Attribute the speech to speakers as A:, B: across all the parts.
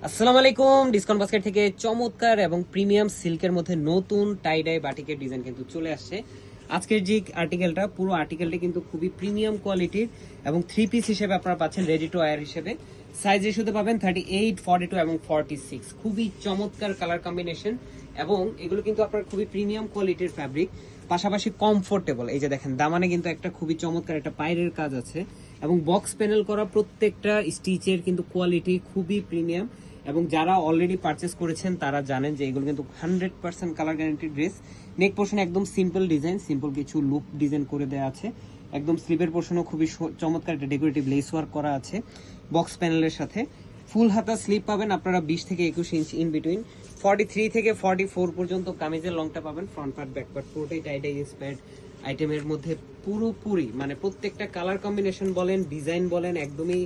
A: আসসালামু আলাইকুম। Discount basket থেকে চমৎকার এবং প্রিমিয়াম সিল্কের মধ্যে নতুন টাই ডাই বাটিকের ডিজাইন কিন্তু চলে আসছে। আজকের যে আর্টিকেলটা, পুরো আর্টিকেলটা কিন্তু খুবই প্রিমিয়াম কোয়ালিটির এবং 3 পিস হিসেবে আপনারা পাচ্ছেন, রেডি টু ওয়্যার হিসেবে। সাইজ রেশিওতে পাবেন 38, 42 এবং 46। খুবই চমৎকার কালার কম্বিনেশন এবং এগুলো কিন্তু আপনার খুবই প্রিমিয়াম কোয়ালিটির ফ্যাব্রিক, পাশাপাশি কমফোর্টেবল। এই যে দেখেন, দামানে কিন্তু একটা খুবই চমৎকার একটা পাইরের কাজ আছে এবং বক্স প্যানেল করা প্রত্যেকটা স্টিচের কিন্তু কোয়ালিটি খুবই প্রিমিয়াম। এবং যারা অলরেডি পারচেস করেছেন তারা জানেন যে এগুলো কিন্তু 100% কালার গ্যারান্টি ড্রেস। নেক পোর্শন একদম সিম্পল ডিজাইন, সিম্পল কিছু লুপ ডিজাইন করে দেওয়া আছে। একদম স্লিভের পোর্শনও খুবই চমৎকার একটা ডেকোরেটিভ লেস ওয়ার্ক করা আছে বক্স প্যানেলের সাথে। ফুল হাতা স্লিভ পাবেন আপনারা 20 থেকে 21 ইঞ্চ ইন বিটুইন। 43 থেকে 44 পর্যন্ত কামিজের লংটা পাবেন। ফ্রন্ট পার্ট ব্যাক পার্ট পুরোটাই টাই ডাই ইন্সপায়ার্ড আইটেমের মধ্যে পুরোপুরি, মানে প্রত্যেকটা কালার কম্বিনেশন বলেন, ডিজাইন বলেন, একদমই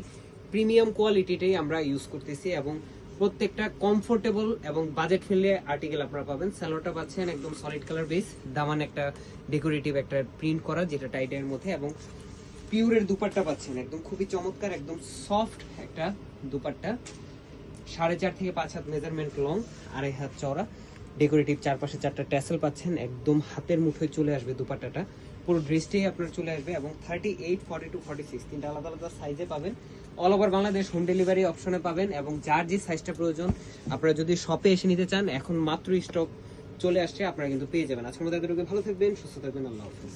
A: প্রিমিয়াম কোয়ালিটিটাই আমরা ইউজ করতেছি এবং প্রত্যেকটা কমফোর্টেবল এবং বাজেট ফ্রেন্ডলি আর্টিকেল আপনারা পাবেন। স্যালোটা পাচ্ছেন একদম সলিড কালার বেস, দামান একটা ডেকোরেটিভ একটা প্রিন্ট করা যেটা টাইটের মধ্যে, এবং পিওরের দুপাট্টা পাচ্ছেন একদম খুবই চমৎকার, একদম সফট একটা দুপাট্টা। 4.5 থেকে 5 হাত মেজারমেন্ট লং, 2.5 হাত চওড়া, ডেকোরেটিভ চারপাশে 4টা ট্যাসেল পাচ্ছেন। একদম হাতের মুঠোয় চলে আসবে দুপাট্টাটা, পুরো ড্রেসটাই আপনার চলে আসবে। এবং 38, 42, 46 তিনটা আলাদা আলাদা সাইজে পাবেন। All over Bangladesh home delivery অপশনে পাবেন এবং যার যে সাইজটা প্রয়োজন আপনারা যদি শপে এসে নিতে চান, এখন মাত্র স্টক চলে আসছে, আপনারা কিন্তু পেয়ে যাবেন। আজকের মধ্যে এতটুকু, ভালো থাকবেন, সুস্থ থাকবেন, আল্লাহ হাফেজ।